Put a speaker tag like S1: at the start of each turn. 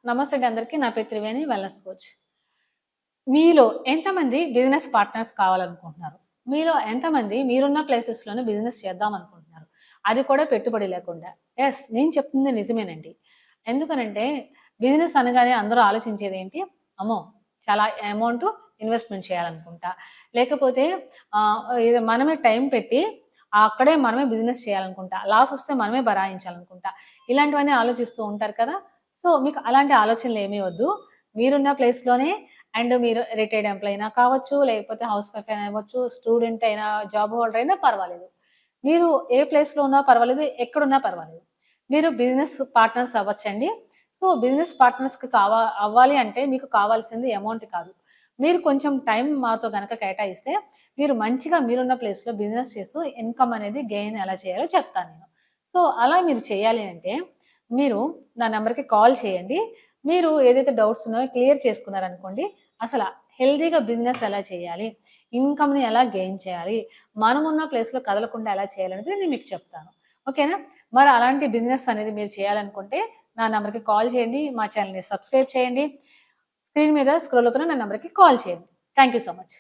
S1: నమస్తే అండి అందరికీ. నా పేరు త్రివేణి, వెల్‌నెస్ కోచ్. మీలో ఎంతమంది బిజినెస్ పార్ట్నర్స్ కావాలనుకుంటున్నారు? మీలో ఎంతమంది మీరున్న ప్లేసెస్‌లోనే బిజినెస్ చేద్దాం అనుకుంటున్నారు? అది కూడా పెట్టుబడి లేకుండా. యెస్, నేను చెప్తుంది నిజమేనండి. ఎందుకనంటే బిజినెస్ అనగానే అందరూ ఆలోచించేదేంటి? అమ్మో! చాలా అమౌంట్ ఇన్వెస్ట్‌మెంట్ చేయాలనుకుంటా. లేకపోతే ఇది మనమే టైం పెట్టి అక్కడే మనమే బిజినెస్ చేయాలనుకుంటా. లాస్ వస్తే మనమే భరాయించాలనుకుంటా. ఇలాంటివన్నీ ఆలోచిస్తూ ఉంటారు కదా! సో, మీకు అలాంటి ఆలోచనలేమీ వద్దు. మీరున్న ప్లేస్‌లోనే అండ్ మీరు రిటైర్డ్ ఎంప్లాయీ అయినా కావచ్చు, లేకపోతే హౌస్ వైఫ్ అయినా అవ్వచ్చు, స్టూడెంట్ అయినా, జాబ్ హోల్డర్ అయినా పర్వాలేదు. మీరు ఏ ప్లేస్‌లో ఉన్నా పర్వాలేదు, ఎక్కడున్నా పర్వాలేదు. మీరు బిజినెస్ పార్ట్నర్స్ అవ్వచ్చండి. సో, బిజినెస్ పార్ట్నర్స్‌కి అవ్వాలి అంటే మీకు కావాల్సింది అమౌంట్ కాదు. మీరు కొంచెం టైం మాతో గనక కేటాయిస్తే, మీరు మంచిగా మీరున్న ప్లేస్‌లో బిజినెస్ చేస్తూ ఇన్‌కమ్ అనేది గెయిన్ ఎలా చేయాలో చెప్తాను నేను. సో, అలా మీరు చేయాలి అంటే, మీరు నా నంబర్‌కి కాల్ చేయండి. మీరు ఏదైతే డౌట్స్ ఉన్నాయో క్లియర్ చేసుకున్నారనుకోండి, అసల హెల్తీగా బిజినెస్ ఎలా చేయాలి? ఇన్‌కమ్‌ని ఎలా గెయిన్ చేయాలి? మనమున్న ప్లేస్‌లో కదలకుండా ఎలా చేయాలనేది నేను మీకు చెప్తాను. ఓకేనా? మరి అలాంటి బిజినెస్ అనేది మీరు చేయాలనుకుంటే నా నంబర్‌కి కాల్ చేయండి. మా ఛానెల్‌ని సబ్స్క్రైబ్ చేయండి. స్క్రీన్ మీద స్క్రోల్ అవుతున్న నా నంబర్‌కి కాల్ చేయండి. Thank you so much.